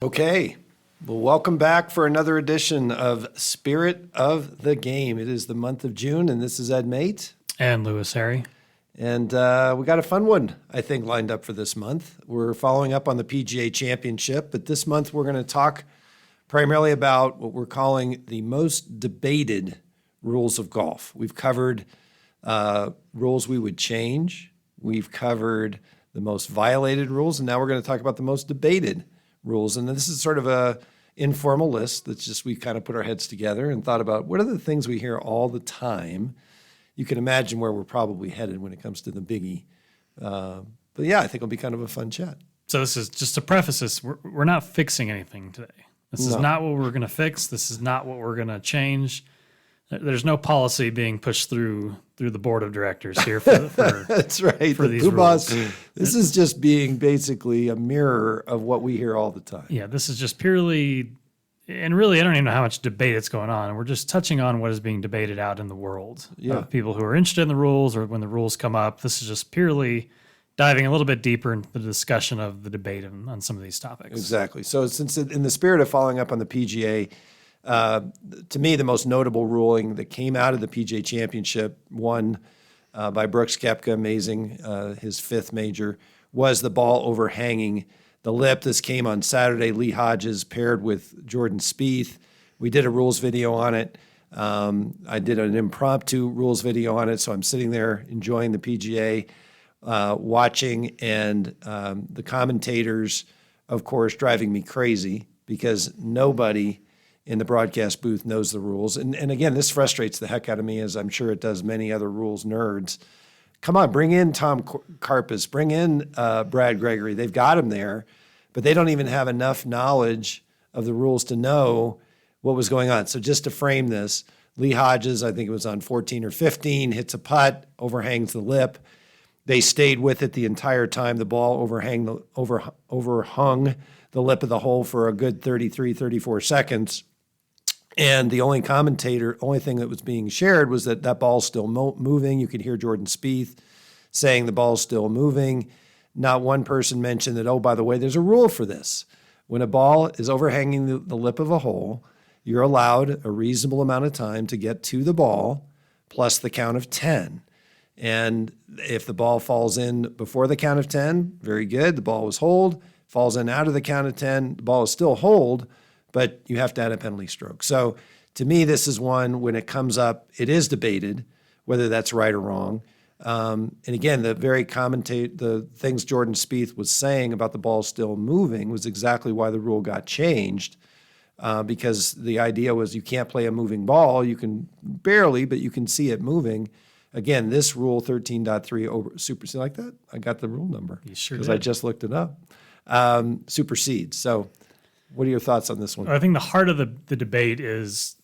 Okay, well, welcome back for another edition of Spirit of the Game. It is the month of June, and this is Ed Mate. And Lewis Harry. And we got a fun one, I think, lined up for this month. We're following up on the PGA Championship, but this month we're going to talk primarily about what we're calling the most debated rules of golf. We've covered rules we would change. We've covered the most violated rules, and now we're going to talk about the most debated rules. And this is sort of a informal list that's just we kind of put our heads together and thought about what are the things we hear all the time. You can imagine where we're probably headed when it comes to the biggie. But yeah, I think it'll be kind of a fun chat. So this is just to preface this, we're not fixing anything today. This is not what we're going to fix. This is not what we're going to change. There's no policy being pushed through the board of directors here for that's right. For these rules. This is just being basically a mirror of what we hear all the time. Yeah, this is just purely, and really, I don't even know how much debate it's going on. We're just touching on what is being debated out in the world. Of people who are interested in the rules or when the rules come up. This is just purely diving a little bit deeper into the discussion of the debate on some of these topics. Exactly. So since in the spirit of following up on the PGA, to me, the most notable ruling that came out of the PGA Championship, won by Brooks Koepka, amazing, his fifth major, was the ball overhanging the lip. This came on Saturday. Lee Hodges paired with Jordan Spieth. We did a rules video on it. I did an impromptu rules video on it, so I'm sitting there enjoying the PGA, watching, and the commentators, of course, driving me crazy because nobody in the broadcast booth knows the rules. And again, this frustrates the heck out of me, as I'm sure it does many other rules nerds. Come on, bring in Tom Karpus, bring in Brad Gregory. They've got him there, but they don't even have enough knowledge of the rules to know what was going on. So just to frame this, Lee Hodges, I think it was on 14 or 15, hits a putt, overhangs the lip. They stayed with it the entire time. The ball overhung the lip of the hole for a good 33, 34 seconds. And the only thing that was being shared was that ball's still moving. You could hear Jordan Spieth saying the ball's still moving. Not one person mentioned that, oh, by the way, there's a rule for this. When a ball is overhanging the lip of a hole, you're allowed a reasonable amount of time to get to the ball plus the count of 10. And if the ball falls in before the count of 10, very good. The ball was hold. Falls in out of the count of 10, the ball is still hold, but you have to add a penalty stroke. So to me, this is one, when it comes up, it is debated whether that's right or wrong. And again, the things Jordan Spieth was saying about the ball still moving was exactly why the rule got changed, because the idea was you can't play a moving ball. You can barely, but you can see it moving. Again, this rule 13.3 supersedes like that. I got the rule number because I just looked it up. Supersedes. So what are your thoughts on this one? I think the heart of the debate is,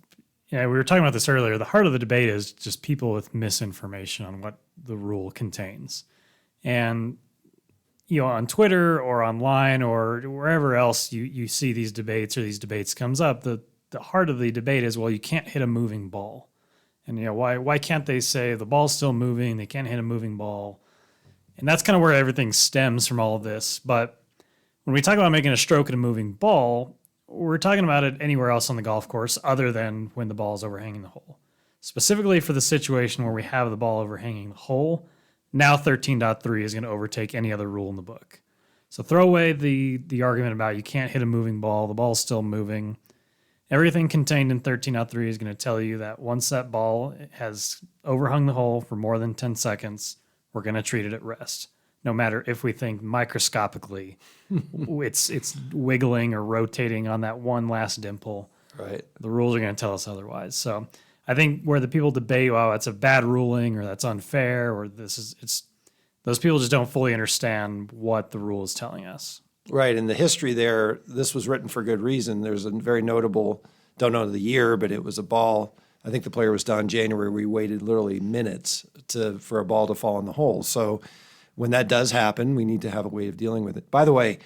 we were talking about this earlier, the heart of the debate is just people with misinformation on what the rule contains. And, on Twitter or online or wherever else you see these debates or these debates comes up, the heart of the debate is, well, you can't hit a moving ball. And, why can't they say the ball's still moving, they can't hit a moving ball? And that's kind of where everything stems from all of this. But when we talk about making a stroke at a moving ball, we're talking about it anywhere else on the golf course other than when the ball is overhanging the hole. Specifically for the situation where we have the ball overhanging the hole, now 13.3 is going to overtake any other rule in the book. So throw away the argument about you can't hit a moving ball, the ball's still moving. Everything contained in 13.3 is going to tell you that once that ball has overhung the hole for more than 10 seconds, we're going to treat it at rest. No matter if we think microscopically it's wiggling or rotating on that one last dimple. Right. The rules are going to tell us otherwise. So I think where the people debate, wow, that's a bad ruling or that's unfair or those people just don't fully understand what the rule is telling us. Right. And the history there, this was written for good reason. There's a very notable, don't know the year, but it was a ball. I think the player was done in January. We waited literally minutes for a ball to fall in the hole. So when that does happen, we need to have a way of dealing with it. By the way,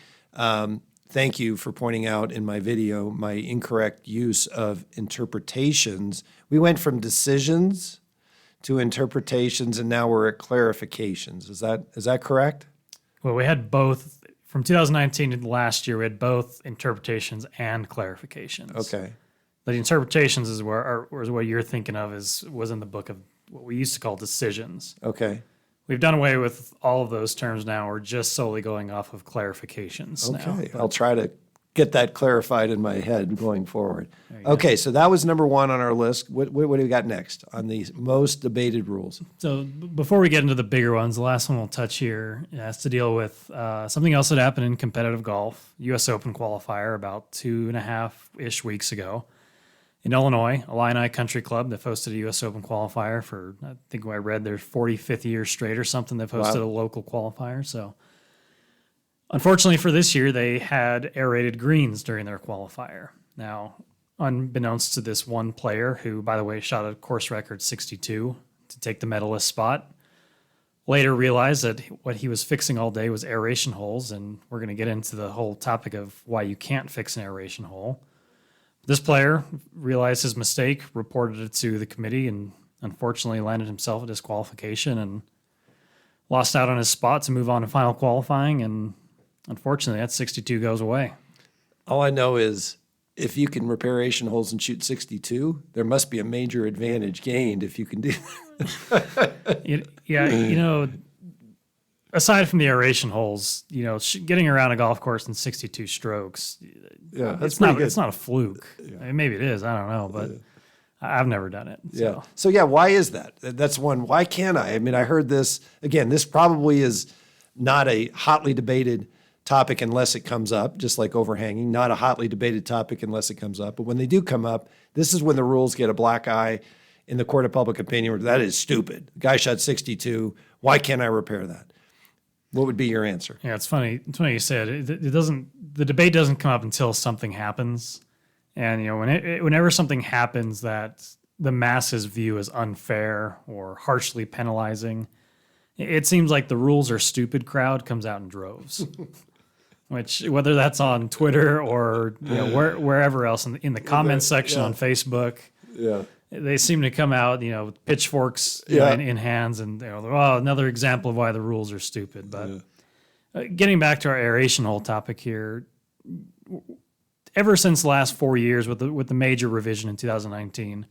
thank you for pointing out in my video my incorrect use of interpretations. We went from decisions to interpretations, and now we're at clarifications. Is that correct? Well, we had both from 2019 to last year, we had both interpretations and clarifications. Okay. The interpretations is what you're thinking of was in the book of what we used to call decisions. Okay. We've done away with all of those terms now. We're just solely going off of clarifications now. Okay. I'll try to get that clarified in my head going forward. Okay. So that was number one on our list. What do we got next on the most debated rules? So before we get into the bigger ones, the last one we'll touch here has to deal with something else that happened in competitive golf, U.S. Open qualifier about 2.5-ish weeks ago. In Illinois, Illini Country Club, they've hosted a U.S. Open qualifier for, I think I read their 45th year straight or something. They've hosted a local qualifier. So unfortunately for this year, they had aerated greens during their qualifier. Now, unbeknownst to this one player, who, by the way, shot a course record 62 to take the medalist spot, later realized that what he was fixing all day was aeration holes, and we're going to get into the whole topic of why you can't fix an aeration hole. This player realized his mistake, reported it to the committee, and unfortunately landed himself a disqualification and lost out on his spot to move on to final qualifying. And unfortunately, that 62 goes away. All I know is if you can repair aeration holes and shoot 62, there must be a major advantage gained if you can do that. Aside from the aeration holes, getting around a golf course in 62 strokes, Yeah, that's it's not pretty good. it's not a fluke. I mean, maybe it is. I don't know, but I've never done it. So. Yeah. So yeah, why is that? That's one. Why can't I? I mean, I heard this again. This probably is not a hotly debated topic unless it comes up, just like overhanging. Not a hotly debated topic unless it comes up. But when they do come up, this is when the rules get a black eye in the court of public opinion. That is stupid. The guy shot 62. Why can't I repair that? What would be your answer? Yeah, it's funny. It's funny you said it doesn't. The debate doesn't come up until something happens, and whenever something happens that the masses view as unfair or harshly penalizing, it seems like the rules are stupid crowd comes out in droves. Which, whether that's on Twitter or wherever else in the comments section on Facebook, they seem to come out, with pitchforks in hands, and another example of why the rules are stupid. But getting back to our aeration hole topic here, ever since the last 4 years with the major revision in 2019,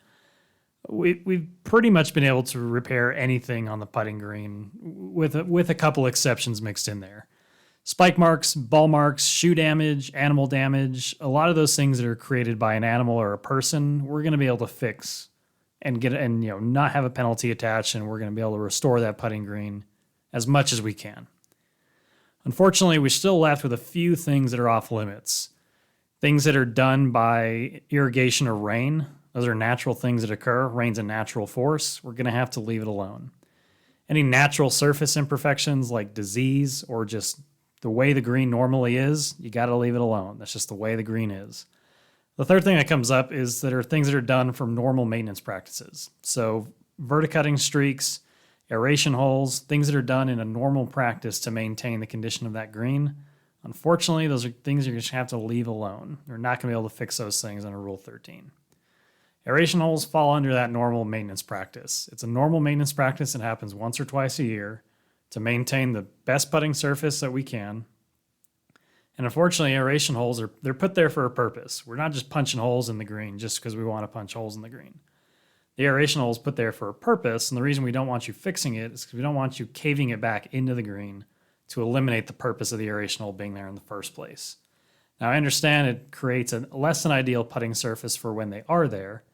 we've pretty much been able to repair anything on the putting green with a couple exceptions mixed in there. Spike marks, ball marks, shoe damage, animal damage, a lot of those things that are created by an animal or a person, we're going to be able to fix and not have a penalty attached, and we're going to be able to restore that putting green as much as we can. Unfortunately, we're still left with a few things that are off limits. Things that are done by irrigation or rain, those are natural things that occur. Rain's a natural force. We're going to have to leave it alone. Any natural surface imperfections like disease or just the way the green normally is, you got to leave it alone. That's just the way the green is. The third thing that comes up is that are things that are done from normal maintenance practices. So verticutting streaks, aeration holes, things that are done in a normal practice to maintain the condition of that green. Unfortunately, those are things you're going to have to leave alone. You're not going to be able to fix those things under Rule 13. Aeration holes fall under that normal maintenance practice. It's a normal maintenance practice that happens once or twice a year to maintain the best putting surface that we can. And unfortunately, aeration holes they're put there for a purpose. We're not just punching holes in the green just because we want to punch holes in the green. The aeration hole is put there for a purpose, and the reason we don't want you fixing it is because we don't want you caving it back into the green to eliminate the purpose of the aeration hole being there in the first place. Now, I understand it creates a less than ideal putting surface for when they are there.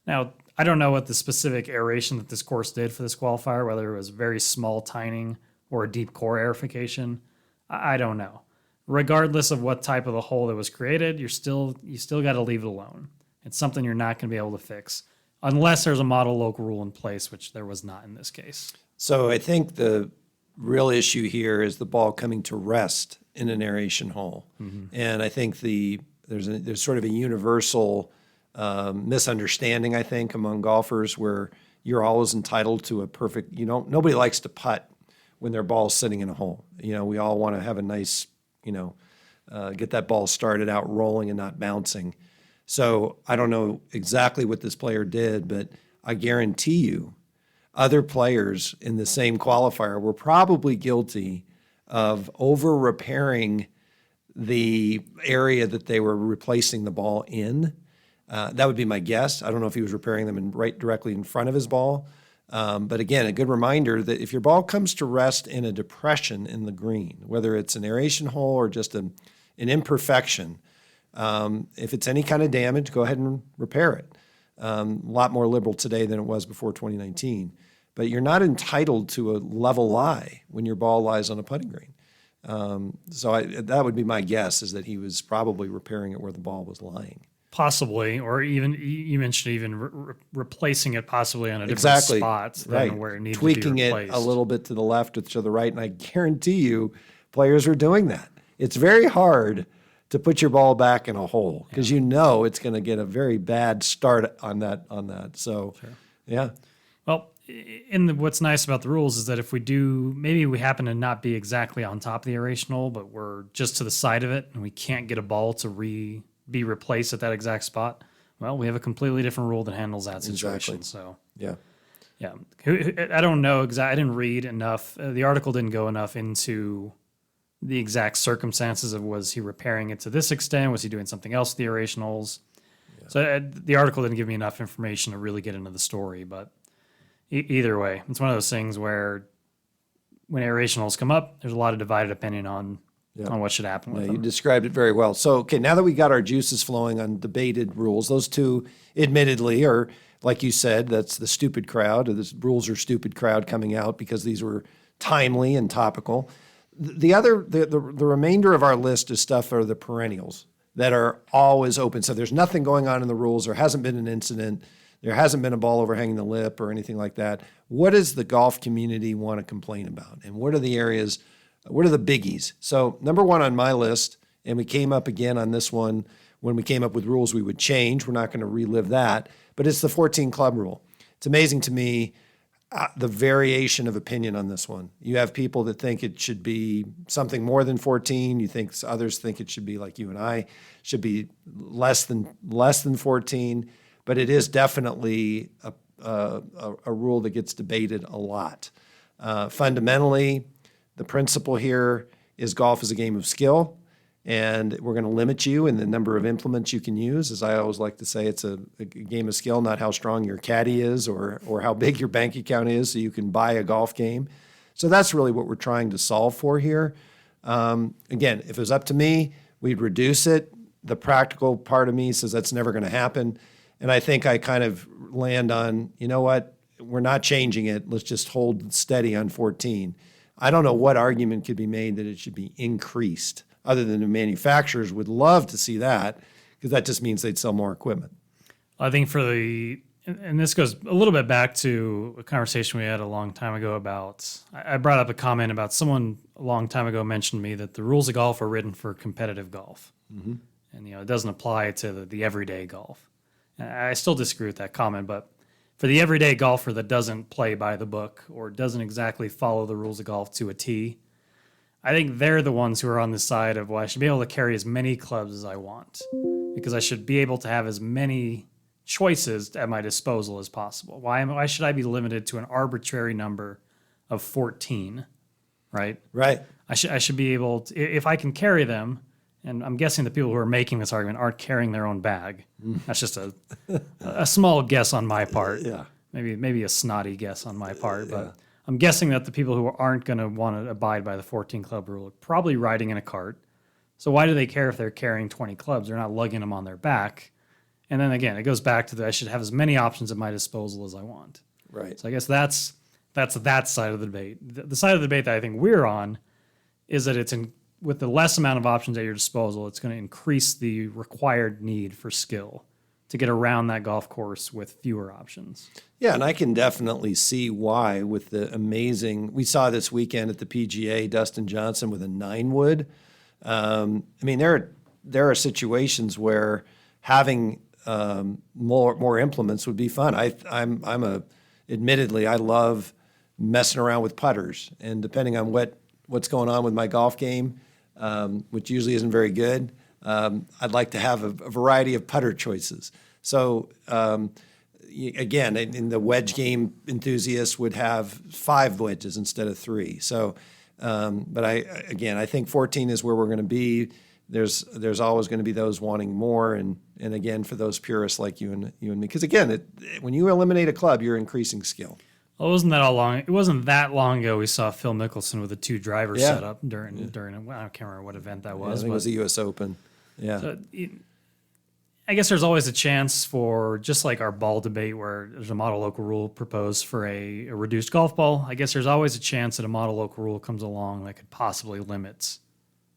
Now, I don't know what the specific aeration that this course did for this qualifier, whether it was very small tining or a deep core aerification. I don't know. Regardless of what type of the hole that was created, you still got to leave it alone. It's something you're not going to be able to fix unless there's a model local rule in place, which there was not in this case. So I think the real issue here is the ball coming to rest in an aeration hole. And I think there's sort of a universal misunderstanding, I think, among golfers where you're always entitled to a perfect, nobody likes to putt when their ball's sitting in a hole. We all want to have a nice, get that ball started out rolling and not bouncing. So I don't know exactly what this player did, but I guarantee you other players in the same qualifier were probably guilty of over repairing the area that they were replacing the ball in. That would be my guess. I don't know if he was repairing them right directly in front of his ball. But again, a good reminder that if your ball comes to rest in a depression in the green, whether it's an aeration hole or just an imperfection, if it's any kind of damage, go ahead and repair it. A lot more liberal today than it was before 2019. But you're not entitled to a level lie when your ball lies on a putting green. That would be my guess, is that he was probably repairing it where the ball was lying. Possibly, or even you mentioned even replacing it possibly on a different spot than where it needs to be replaced. Tweaking it a little bit to the left or to the right, and I guarantee you players are doing that. It's very hard to put your ball back in a hole because you know it's going to get a very bad start on that. So, yeah. Well, what's nice about the rules is that if we do, maybe we happen to not be exactly on top of the aeration hole, but we're just to the side of it and we can't get a ball to be replaced at that exact spot, well, we have a completely different rule that handles that situation. Exactly. So, yeah. I don't know exactly. I didn't read enough. The article didn't go enough into the exact circumstances of, was he repairing it to this extent? Was he doing something else with the aeration holes? Yeah. So the article didn't give me enough information to really get into the story, but either way, it's one of those things where when aeration holes come up, there's a lot of divided opinion on what should happen with them. You described it very well. So, okay, now that we got our juices flowing on debated rules, those two admittedly are, like you said, that's the stupid crowd, or this rules are stupid crowd coming out because these were timely and topical. The remainder of our list is stuff are the perennials that are always open. So there's nothing going on in the rules. There hasn't been an incident. There hasn't been a ball overhanging the lip or anything like that. What does the golf community want to complain about? And what are the areas, what are the biggies? So number one on my list, and we came up again on this one when we came up with rules we would change. We're not going to relive that, but it's the 14 club rule. It's amazing to me the variation of opinion on this one. You have people that think it should be something more than 14. You think others think it should be, like you and I, should be less than 14. But it is definitely a rule that gets debated a lot. Fundamentally, the principle here is golf is a game of skill, and we're going to limit you in the number of implements you can use. As I always like to say, it's a game of skill, not how strong your caddy is or how big your bank account is so you can buy a golf game. So that's really what we're trying to solve for here. Again, if it was up to me, we'd reduce it. The practical part of me says that's never going to happen. And I think I kind of land on, you know what, we're not changing it. Let's just hold steady on 14. I don't know what argument could be made that it should be increased, other than the manufacturers would love to see that, because that just means they'd sell more equipment. I think and this goes a little bit back to a conversation we had a long time ago about, I brought up a comment about someone a long time ago mentioned to me that the rules of golf are written for competitive golf. Mm-hmm. And, it doesn't apply to the everyday golf. And I still disagree with that comment, but for the everyday golfer that doesn't play by the book or doesn't exactly follow the rules of golf to a T, I think they're the ones who are on the side of, well, I should be able to carry as many clubs as I want because I should be able to have as many choices at my disposal as possible. Why should I be limited to an arbitrary number of 14, right? Right. I should be able to, if I can carry them, and I'm guessing the people who are making this argument aren't carrying their own bag. That's just a small guess on my part. Yeah. Maybe a snotty guess on my part, but I'm guessing that the people who aren't going to want to abide by the 14 club rule are probably riding in a cart. So why do they care if they're carrying 20 clubs? They're not lugging them on their back. And then again, it goes back to I should have as many options at my disposal as I want. Right. So I guess that's that side of the debate. The side of the debate that I think we're on is that with the less amount of options at your disposal, it's going to increase the required need for skill to get around that golf course with fewer options. Yeah, and I can definitely see why with the amazing, we saw this weekend at the PGA, Dustin Johnson with a 9-wood. There are situations where having more implements would be fun. Admittedly, I love messing around with putters, and depending on what's going on with my golf game, which usually isn't very good, I'd like to have a variety of putter choices. So again, in the wedge game, enthusiasts would have 5 wedges instead of 3. So But I think 14 is where we're going to be. There's always going to be those wanting more, and again, for those purists like you and me, because again, when you eliminate a club, you're increasing skill. Well, it wasn't that long ago we saw Phil Mickelson with a 2-driver Yeah. setup during I can't remember what event that I was. think it was the U.S. Open. Yeah. So I guess there's always a chance for, just like our ball debate where there's a model local rule proposed for a reduced golf ball, I guess there's always a chance that a model local rule comes along that could possibly limit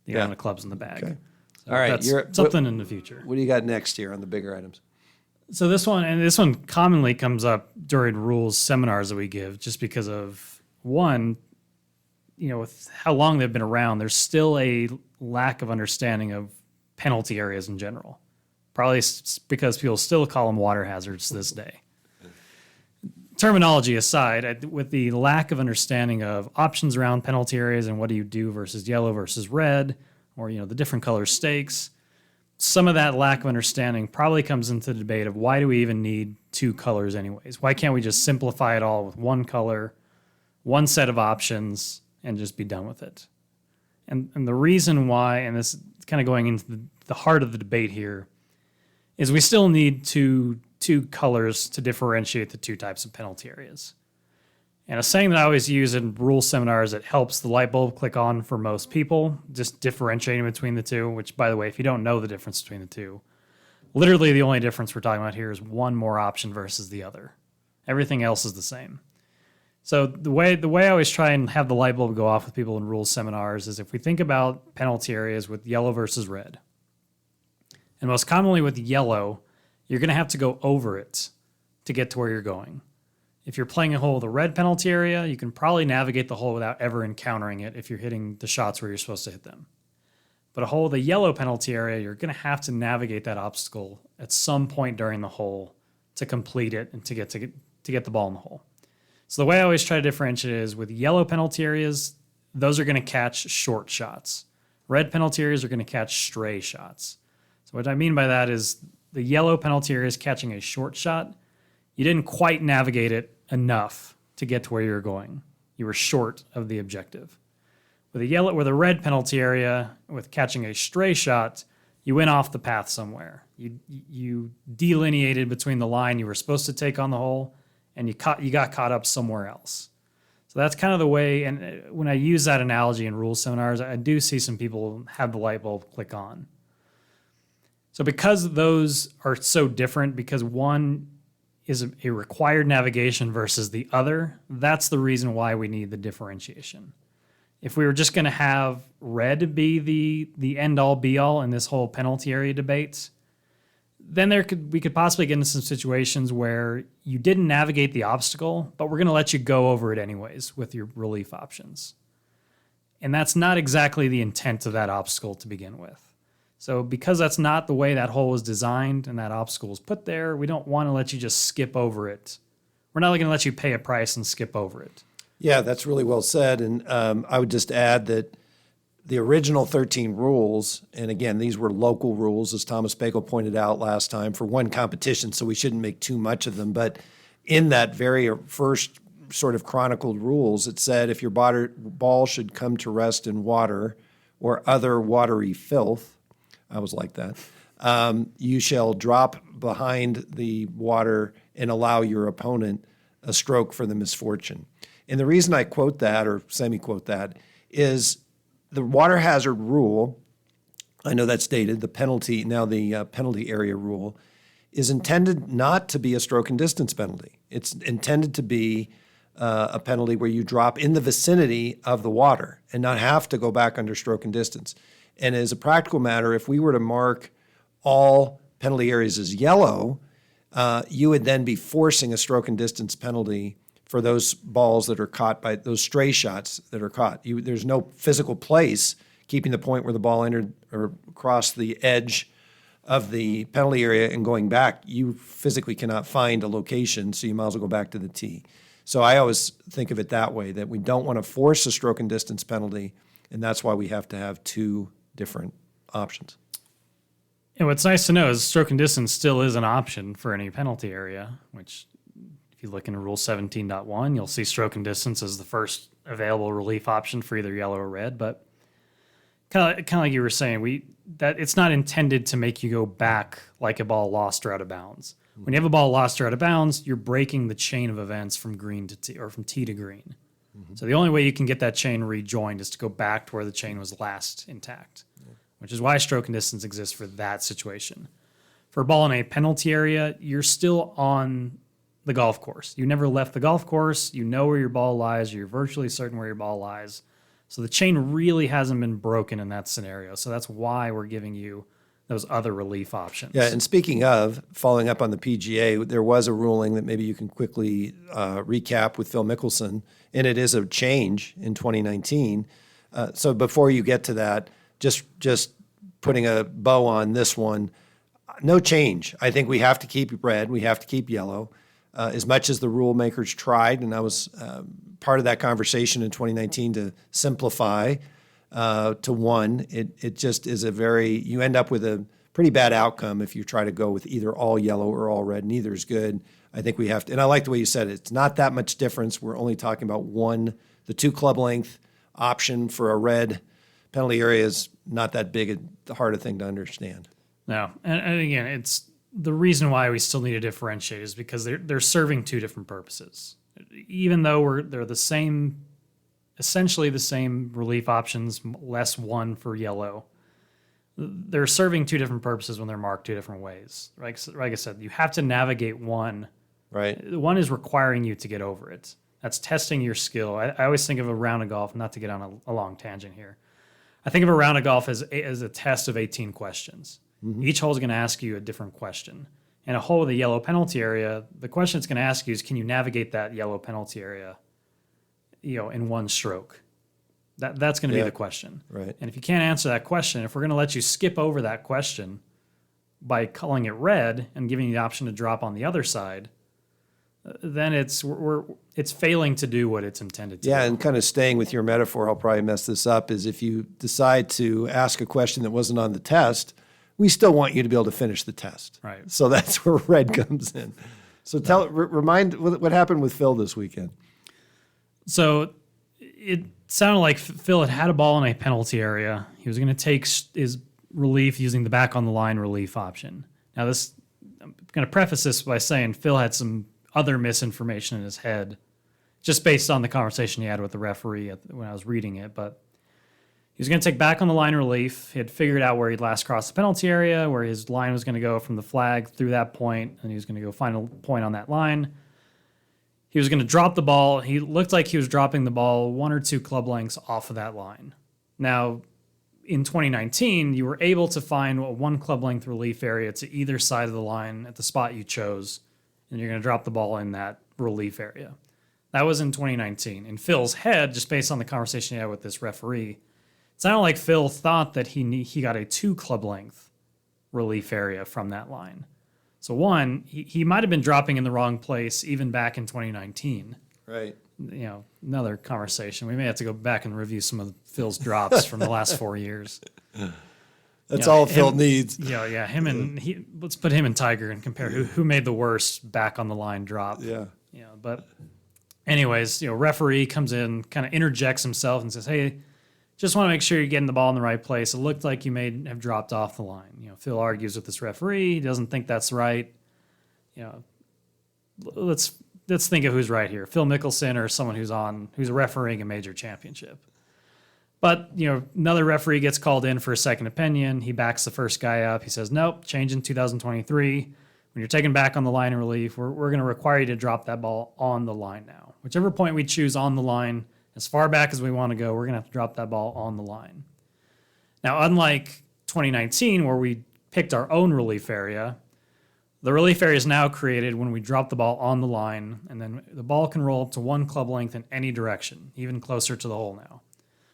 the amount of clubs in the bag. Okay. So All right, that's something in the future. What do you got next here on the bigger items? So this one commonly comes up during rules seminars that we give, just because of one, with how long they've been around, there's still a lack of understanding of penalty areas in general. Probably because people still call them water hazards to this day. Terminology aside, with the lack of understanding of options around penalty areas and what do you do versus yellow versus red, or the different color stakes, some of that lack of understanding probably comes into the debate of why do we even need 2 colors anyways? Why can't we just simplify it all with 1 color, 1 set of options, and just be done with it? And the reason why, and this is kind of going into the heart of the debate here, is we still need two colors to differentiate the 2 types of penalty areas. And a saying that I always use in rule seminars that helps the light bulb click on for most people, just differentiating between the 2, which, by the way, if you don't know the difference between the 2, literally the only difference we're talking about here is 1 more option versus the other. Everything else is the same. So the way I always try and have the light bulb go off with people in rules seminars is if we think about penalty areas with yellow versus red. And most commonly with yellow, you're going to have to go over it to get to where you're going. If you're playing a hole with a red penalty area, you can probably navigate the hole without ever encountering it if you're hitting the shots where you're supposed to hit them. But a hole with a yellow penalty area, you're going to have to navigate that obstacle at some point during the hole to complete it and to get the ball in the hole. So the way I always try to differentiate is with yellow penalty areas, those are going to catch short shots. Red penalty areas are going to catch stray shots. So what I mean by that is the yellow penalty area is catching a short shot. You didn't quite navigate it enough to get to where you're going. You were short of the objective. With a red penalty area, with catching a stray shot, you went off the path somewhere. You delineated between the line you were supposed to take on the hole, and you got caught up somewhere else. So that's kind of the way. And when I use that analogy in rule seminars, I do see some people have the light bulb click on. So because those are so different, because one is a required navigation versus the other, that's the reason why we need the differentiation. If we were just going to have red be the end-all be-all in this whole penalty area debate, then we could possibly get into some situations where you didn't navigate the obstacle, but we're going to let you go over it anyways with your relief options. And that's not exactly the intent of that obstacle to begin with. So because that's not the way that hole was designed and that obstacle was put there, we don't want to let you just skip over it. We're not going to let you pay a price and skip over it. Yeah, that's really well said. And I would just add that the original 13 rules, and again, these were local rules, as Thomas Bagel pointed out last time, for one competition, so we shouldn't make too much of them. But in that very first sort of chronicled rules, it said if your ball should come to rest in water or other watery filth, I was like that, you shall drop behind the water and allow your opponent a stroke for the misfortune. And the reason I quote that, or semi-quote that, is the water hazard rule, I know that's dated, the penalty area rule, is intended not to be a stroke and distance penalty. It's intended to be a penalty where you drop in the vicinity of the water and not have to go back under stroke and distance. And as a practical matter, if we were to mark all penalty areas as yellow, you would then be forcing a stroke and distance penalty for those balls that are caught by those stray shots that are caught. There's no physical place keeping the point where the ball entered or crossed the edge of the penalty area and going back. You physically cannot find a location, so you might as well go back to the tee. So I always think of it that way, that we don't want to force a stroke and distance penalty, and that's why we have to have 2 different options. And what's nice to know is stroke and distance still is an option for any penalty area, which If you look into Rule 17.1, you'll see stroke and distance as the first available relief option for either yellow or red. But kind of like you were saying, that it's not intended to make you go back like a ball lost or out of bounds. When you have a ball lost or out of bounds, you're breaking the chain of events from green to tee, or from tee to green. So the only way you can get that chain rejoined is to go back to where the chain was last intact, which is why stroke and distance exists for that situation. For a ball in a penalty area, you're still on the golf course. You never left the golf course. You know where your ball lies. You're virtually certain where your ball lies. So the chain really hasn't been broken in that scenario. So that's why we're giving you those other relief options. Yeah, and speaking of following up on the PGA, there was a ruling that maybe you can quickly recap with Phil Mickelson, and it is a change in 2019. So before you get to that, just putting a bow on this one, no change. I think we have to keep red, we have to keep yellow. As much as the rule makers tried, and I was part of that conversation in 2019 to simplify to one, it just is you end up with a pretty bad outcome if you try to go with either all yellow or all red. Neither is good. I think we have to, and I like the way you said it. It's not that much difference. We're only talking about the 2 club length option for a red penalty area is not that big a hard a thing to understand. No, and again, it's the reason why we still need to differentiate is because they're serving 2 different purposes. Even though they're the same, essentially the same relief options, less 1 for yellow. They're serving 2 different purposes when they're marked 2 different ways. Like I said, you have to navigate one. Right. One is requiring you to get over it. That's testing your skill. I always think of a round of golf, not to get on a long tangent here. I think of a round of golf as a test of 18 questions. Mm-hmm. Each hole is going to ask you a different question. And a hole with a yellow penalty area, the question it's going to ask you is, can you navigate that yellow penalty area, in one stroke? That's going to be the question. Right. And if you can't answer that question, if we're going to let you skip over that question by calling it red and giving you the option to drop on the other side, then it's failing to do what it's intended to. Yeah, and kind of staying with your metaphor, I'll probably mess this up, is if you decide to ask a question that wasn't on the test, we still want you to be able to finish the test. Right. So that's where red comes in. So remind what happened with Phil this weekend. So it sounded like Phil had a ball in a penalty area. He was going to take his relief using the back on the line relief option. Now I'm going to preface this by saying Phil had some other misinformation in his head, just based on the conversation he had with the referee when I was reading it. But he was going to take back on the line relief. He had figured out where he'd last crossed the penalty area, where his line was going to go from the flag through that point, and he was going to go find a point on that line. He was going to drop the ball. He looked like he was dropping the ball 1 or 2 club lengths off of that line. Now, in 2019, you were able to find a 1 club length relief area to either side of the line at the spot you chose, and you're going to drop the ball in that relief area. That was in 2019. In Phil's head, just based on the conversation he had with this referee, it sounded like Phil thought that he got a 2 club length relief area from that line. So one, he might have been dropping in the wrong place even back in 2019. Right. Another conversation. We may have to go back and review some of Phil's drops from the last 4 years. That's all Phil needs. Yeah. Let's put him and Tiger and compare who made the worst back on the line drop. Yeah. But anyways, referee comes in, kind of interjects himself and says, "Hey, just want to make sure you're getting the ball in the right place. It looked like you may have dropped off the line." Phil argues with this referee. He doesn't think that's right. Let's think of who's right here. Phil Mickelson or someone who's refereeing a major championship. But, another referee gets called in for a second opinion. He backs the first guy up. He says, "Nope, change in 2023. When you're taken back on the line relief, we're going to require you to drop that ball on the line now. Whichever point we choose on the line, as far back as we want to go, we're going to have to drop that ball on the line." Now, unlike 2019, where we picked our own relief area, the relief area is now created when we drop the ball on the line, and then the ball can roll up to 1 club length in any direction, even closer to the hole now.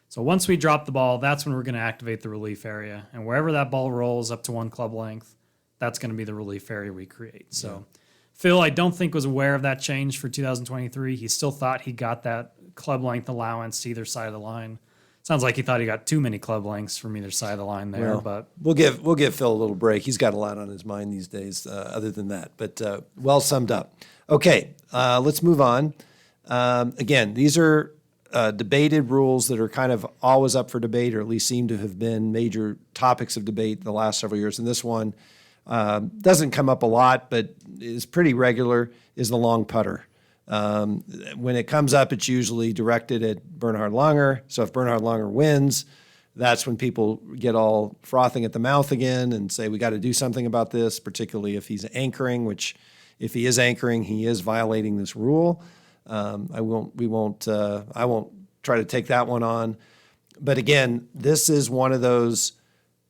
So once we drop the ball, that's when we're going to activate the relief area. And wherever that ball rolls up to 1 club length, that's going to be the relief area we create. So Phil, I don't think, was aware of that change for 2023. He still thought he got that club length allowance to either side of the line. Sounds like he thought he got too many club links from either side of the line there, Well, but we'll give Phil a little break. He's got a lot on his mind these days, other than that. But well summed up. Okay, let's move on. Again, these are debated rules that are kind of always up for debate, or at least seem to have been major topics of debate the last several years. And this one doesn't come up a lot, but is pretty regular, is the long putter. When it comes up, it's usually directed at Bernhard Langer. So if Bernhard Langer wins, that's when people get all frothing at the mouth again and say, we got to do something about this, particularly if he's anchoring, which if he is anchoring, he is violating this rule. I won't try to take that one on. But again, this is one of those,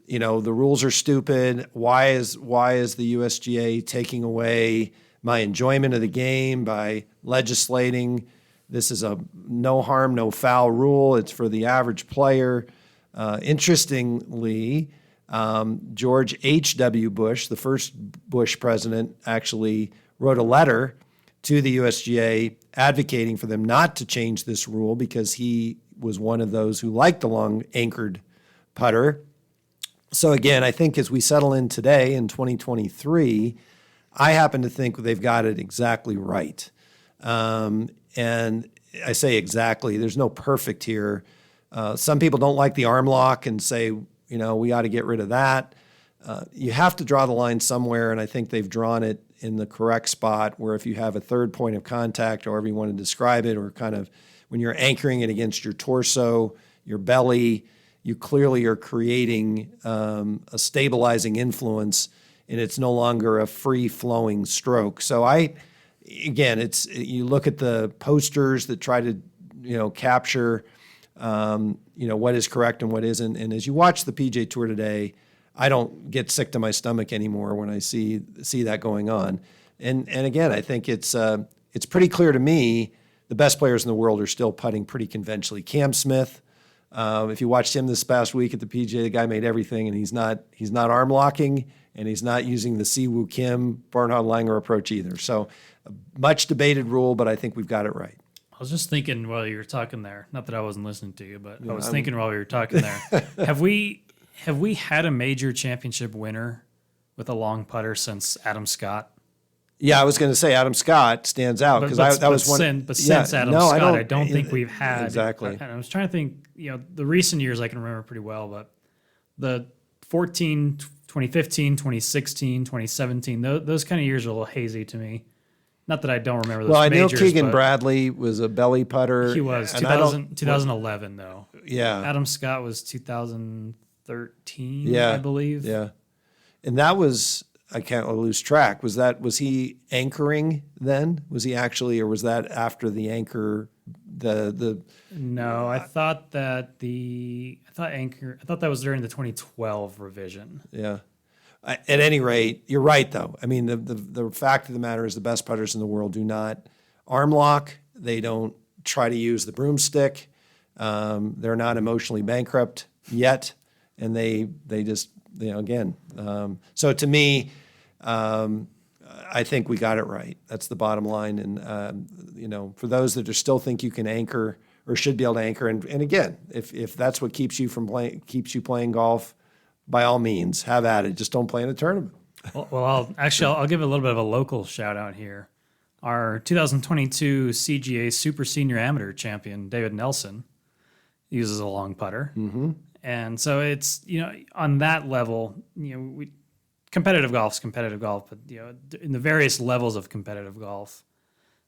the rules are stupid. Why is the USGA taking away my enjoyment of the game by legislating? This is a no harm, no foul rule. It's for the average player. Interestingly, George H.W. Bush, the first Bush president, actually wrote a letter to the USGA advocating for them not to change this rule because he was one of those who liked the long anchored putter. So again, I think as we settle in today in 2023, I happen to think they've got it exactly right. And I say exactly, there's no perfect here. Some people don't like the arm lock and say, we ought to get rid of that. You have to draw the line somewhere, and I think they've drawn it in the correct spot where if you have a third point of contact, or however you want to describe it, or kind of when you're anchoring it against your torso, your belly, you clearly are creating a stabilizing influence, and it's no longer a free-flowing stroke. So you look at the posters that try to, capture, what is correct and what isn't. And as you watch the PGA Tour today, I don't get sick to my stomach anymore when I see that going on. And again, I think it's pretty clear to me the best players in the world are still putting pretty conventionally. Cam Smith, if you watched him this past week at the PGA, the guy made everything, and he's not arm locking, and he's not using the Siwoo Kim, Bernhard Langer approach either. So a much debated rule, but I think we've got it right. I was just thinking while you were talking there, not that I wasn't listening to you, but I was thinking while we were talking there, have we had a major championship winner with a long putter since Adam Scott? Yeah, I was going to say Adam Scott stands out because that was one. Since Adam Scott, I don't think we've had exactly. And I was trying to think, the recent years I can remember pretty well, but the 2015, 2016, 2017, those kind of years are a little hazy to me. Not that I don't remember those majors. Well, I know Keegan Bradley was a belly putter. He was 2011 though. Yeah. Adam Scott was 2013, I believe. Yeah. And that was, I can't lose track. Was he anchoring then? Was he actually, or was that after the anchor? No, I thought that was during the 2012 revision. Yeah. At any rate, you're right though. I mean, the fact of the matter is the best putters in the world do not arm lock. They don't try to use the broomstick. They're not emotionally bankrupt yet, and they just again. So to me, I think we got it right. That's the bottom line. And for those that still think you can anchor or should be able to anchor, and again, if that's what keeps you playing golf, by all means, have at it. Just don't play in a tournament. Well, I'll give a little bit of a local shout out here. Our 2022 CGA Super Senior Amateur champion, David Nelson, uses a long putter. Mm-hmm. And so it's, on that level, competitive golf is competitive golf, but, in the various levels of competitive golf,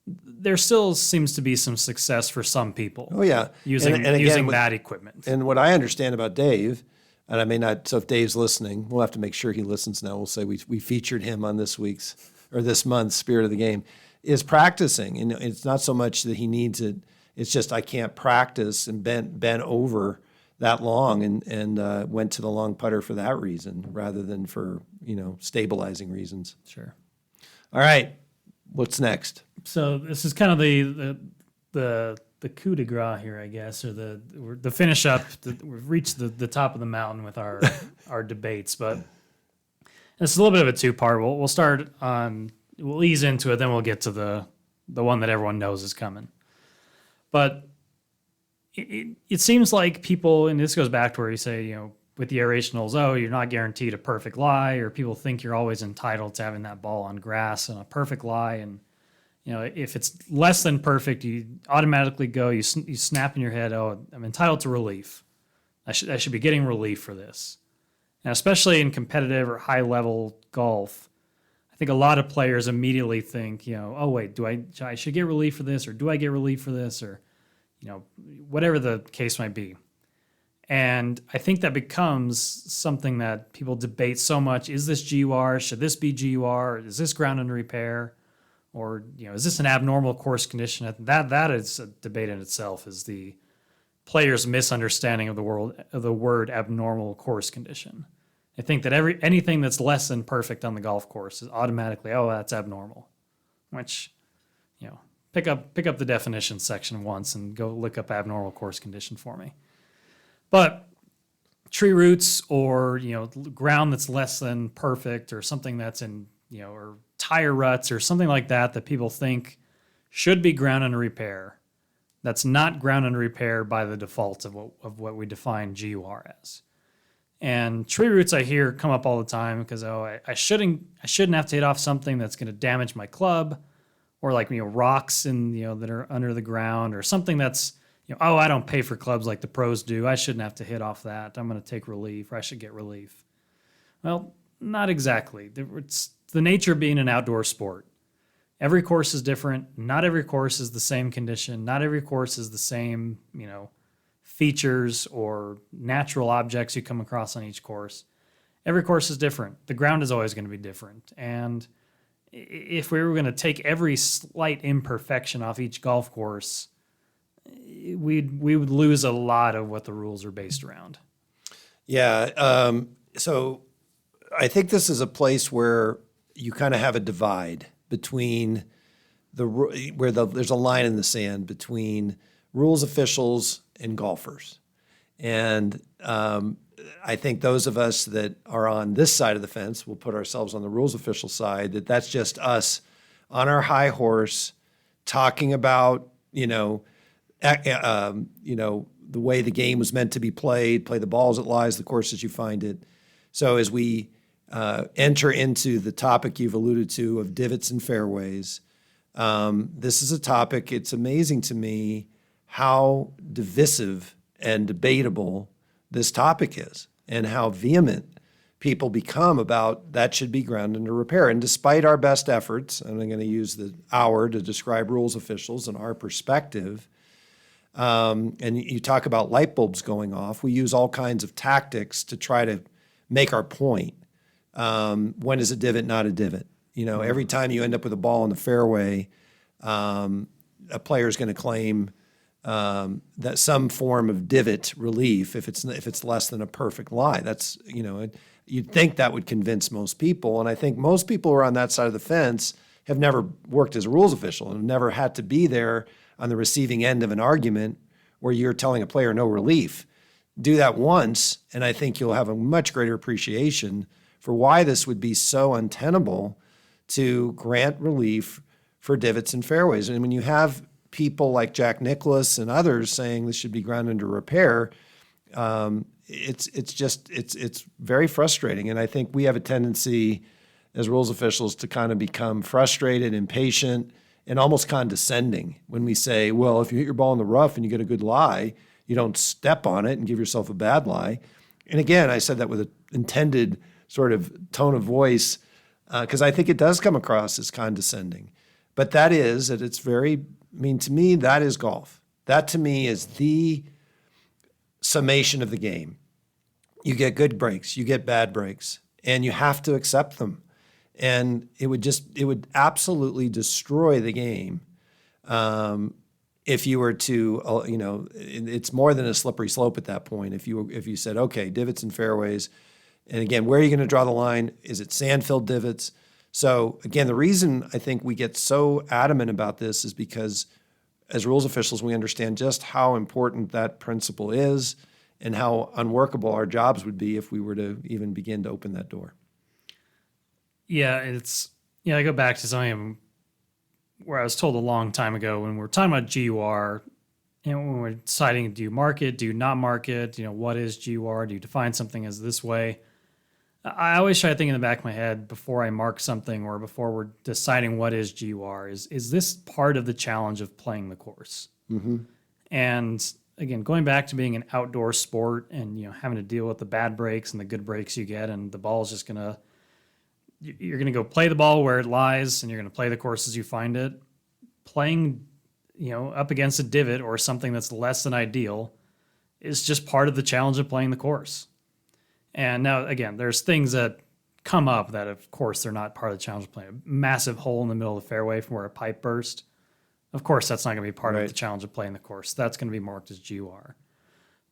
there still seems to be some success for some people. Oh, yeah. Using that equipment. And what I understand about Dave, and I may not, so if Dave's listening, we'll have to make sure he listens now. We'll say we featured him on this month's Spirit of the Game, is practicing. And it's not so much that he needs it. It's just I can't practice and bent over that long and went to the long putter for that reason rather than for, stabilizing reasons. Sure. All right. What's next? So this is kind of the coup de grace here, I guess, or the finish up. We've reached the top of the mountain with our debates, but it's a little bit of a two-part. We'll start we'll ease into it, then we'll get to the one that everyone knows is coming. But it seems like people, and this goes back to where you say, with the aerationals, oh, you're not guaranteed a perfect lie, or people think you're always entitled to having that ball on grass and a perfect lie. And, if it's less than perfect, you automatically go, you snap in your head, oh, I'm entitled to relief. I should be getting relief for this. And especially in competitive or high level golf, I think a lot of players immediately think, oh wait, I should get relief for this, or do I get relief for this, or whatever the case might be. And I think that becomes something that people debate so much. Is this GUR? Should this be GUR? Is this ground under repair? Or, is this an abnormal course condition? That is a debate in itself, is the players' misunderstanding of the word abnormal course condition. I think that anything that's less than perfect on the golf course is automatically, oh, that's abnormal. Which, pick up the definition section once and go look up abnormal course condition for me. But tree roots, or ground that's less than perfect, or something that's in or tire ruts or something like that people think should be ground under repair. That's not ground under repair by the default of what we define GUR as. And tree roots I hear come up all the time because I shouldn't have to hit off something that's going to damage my club, or like rocks that are under the ground, or something that's I don't pay for clubs like the pros do. I shouldn't have to hit off that. I'm going to take relief, or I should get relief. Well, not exactly. It's the nature of being an outdoor sport. Every course is different. Not every course is the same condition. Not every course is the same, features or natural objects you come across on each course. Every course is different. The ground is always going to be different. And if we were going to take every slight imperfection off each golf course, we would lose a lot of what the rules are based around. Yeah. So I think this is a place where you kind of have a divide between there's a line in the sand between rules officials and golfers. And I think those of us that are on this side of the fence will put ourselves on the rules official side, that's just us on our high horse talking about, the way the game was meant to be played, play the ball as it lies, the course as you find it. So as we enter into the topic you've alluded to of divots and fairways, this is a topic, it's amazing to me how divisive and debatable this topic is, and how vehement people become about that should be ground under repair. And despite our best efforts, and I'm going to use the hour to describe rules officials and our perspective, and you talk about light bulbs going off, we use all kinds of tactics to try to make our point. When is a divot not a divot? Every time you end up with a ball in the fairway, a player is going to claim that some form of divot relief if it's less than a perfect lie. That's you'd think that would convince most people, and I think most people who are on that side of the fence have never worked as a rules official and have never had to be there on the receiving end of an argument where you're telling a player no relief. Do that once, and I think you'll have a much greater appreciation for why this would be so untenable to grant relief for divots and fairways. And when you have people like Jack Nicklaus and others saying this should be ground under repair, it's very frustrating. And I think we have a tendency as rules officials to kind of become frustrated, impatient, and almost condescending when we say, well, if you hit your ball in the rough and you get a good lie, you don't step on it and give yourself a bad lie. And again, I said that with an intended sort of tone of voice because I think it does come across as condescending. But that it's very, to me, that is golf. That to me is the summation of the game. You get good breaks, you get bad breaks, and you have to accept them. And it would absolutely destroy the game if you were to, it's more than a slippery slope at that point. If you said, okay, divots and fairways, and again, where are you going to draw the line? Is it sand-filled divots? So again, the reason I think we get so adamant about this is because as rules officials, we understand just how important that principle is and how unworkable our jobs would be if we were to even begin to open that door. Yeah, I go back to something where I was told a long time ago when we're talking about GUR, when we're deciding, do you mark it, do you not mark it? What is GUR? Do you define something as this way? I always try to think in the back of my head before I mark something or before we're deciding what is GUR, is this part of the challenge of playing the course? Mm-hmm. And again, going back to being an outdoor sport and having to deal with the bad breaks and the good breaks you get, and the ball is just you're gonna go play the ball where it lies, and you're gonna play the course as you find it. Playing, up against a divot or something that's less than ideal is just part of the challenge of playing the course. And now, again, there's things that come up that, of course, they're not part of the challenge of playing. A massive hole in the middle of the fairway from where a pipe burst. Of course, that's not going to be part of the challenge of playing the course. That's going to be marked as GUR.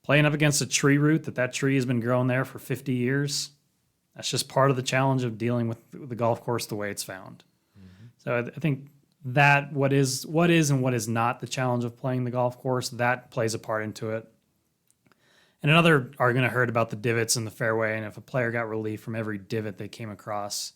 Playing up against a tree root that tree has been growing there for 50 years, that's just part of the challenge of dealing with the golf course the way it's found. Mm-hmm. So I think that what is and what is not the challenge of playing the golf course, that plays a part into it. And another argument I heard about the divots in the fairway, and if a player got relief from every divot they came across,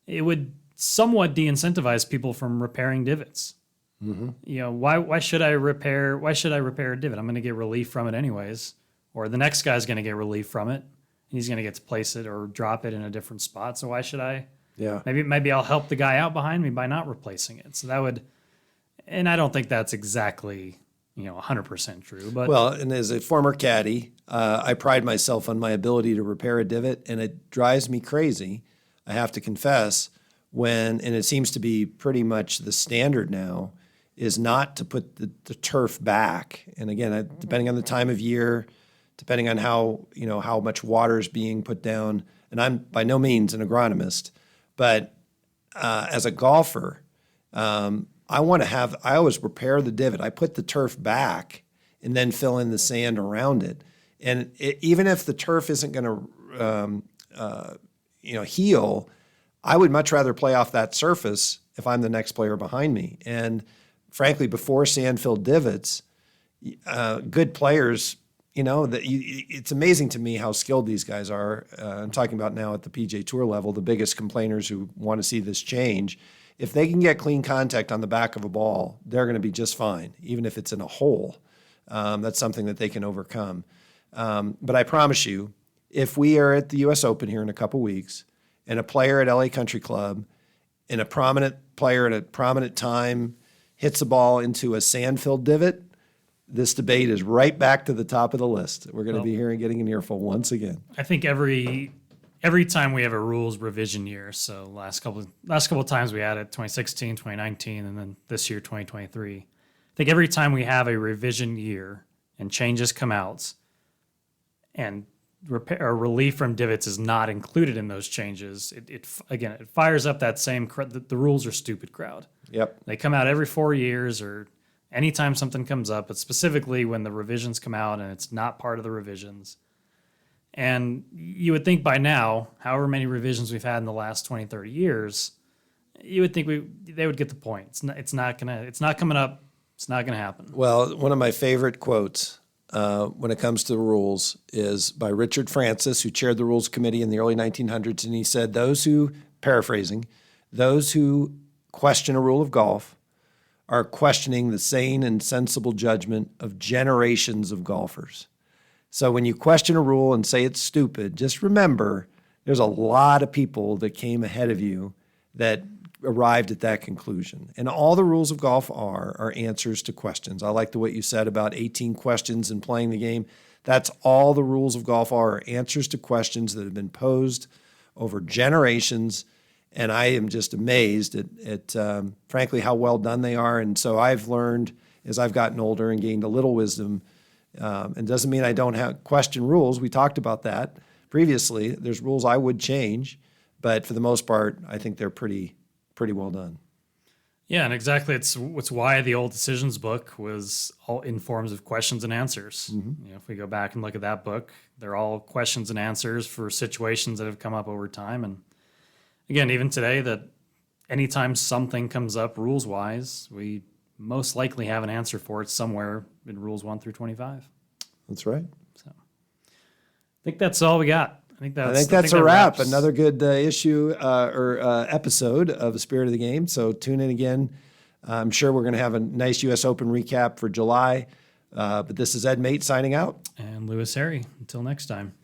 it would somewhat de-incentivize people from repairing divots. Mm-hmm. Why should I repair a divot? I'm going to get relief from it anyways, or the next guy's going to get relief from it. He's going to get to place it or drop it in a different spot. So why should I? Yeah. Maybe I'll help the guy out behind me by not replacing it. So that would, and I don't think that's exactly 100% true. But well, and as a former caddy, I pride myself on my ability to repair a divot, and it drives me crazy, I have to confess, and it seems to be pretty much the standard now, is not to put the turf back. And again, depending on the time of year, depending on how much water is being put down, and I'm by no means an agronomist, but as a golfer, I always repair the divot. I put the turf back and then fill in the sand around it. And even if the turf isn't going to, heal, I would much rather play off that surface if I'm the next player behind me. And frankly, before sand-filled divots, good players, it's amazing to me how skilled these guys are. I'm talking about now at the PGA Tour level, the biggest complainers who want to see this change. If they can get clean contact on the back of a ball, they're going to be just fine, even if it's in a hole. That's something that they can overcome. But I promise you, if we are at the U.S. Open here in a couple weeks, and a player at LA Country Club, and a prominent player at a prominent time hits a ball into a sand-filled divot, this debate is right back to the top of the list. We're going to be hearing, getting an earful once again. I think every time we have a rules revision year, so last couple of times we had it, 2016, 2019, and then this year, 2023. I think every time we have a revision year and changes come out, and repair or relief from divots is not included in those changes, it fires up that same the rules are stupid crowd. Yep. They come out every 4 years or anytime something comes up, but specifically when the revisions come out and it's not part of the revisions. And you would think by now, however many revisions we've had in the last 20, 30 years, you would think they would get the point. It's not coming up. It's not going to happen. Well, one of my favorite quotes when it comes to the rules is by Richard Francis, who chaired the Rules Committee in the early 1900s. And he said, paraphrasing, those who question a rule of golf are questioning the sane and sensible judgment of generations of golfers. So when you question a rule and say it's stupid, just remember there's a lot of people that came ahead of you that arrived at that conclusion. And all the rules of golf are answers to questions. I like the way you said about 18 questions in playing the game. That's all the rules of golf are answers to questions that have been posed over generations. And I am just amazed at frankly, how well done they are. And so I've learned as I've gotten older and gained a little wisdom. And doesn't mean I don't have question rules. We talked about that previously. There's rules I would change, but for the most part, I think they're pretty well done. Yeah, and exactly. It's why the old decisions book was all in forms of questions and answers. Mm-hmm. If we go back and look at that book, they're all questions and answers for situations that have come up over time. And again, even today, that anytime something comes up rules-wise, we most likely have an answer for it somewhere in rules 1 through 25. That's right. So I think that's all we got. I think that's a wrap. Another good issue or episode of The Spirit of the Game. So tune in again. I'm sure we're going to have a nice U.S. Open recap for July. But this is Ed Mate signing out. And Lewis Harry. Until next time.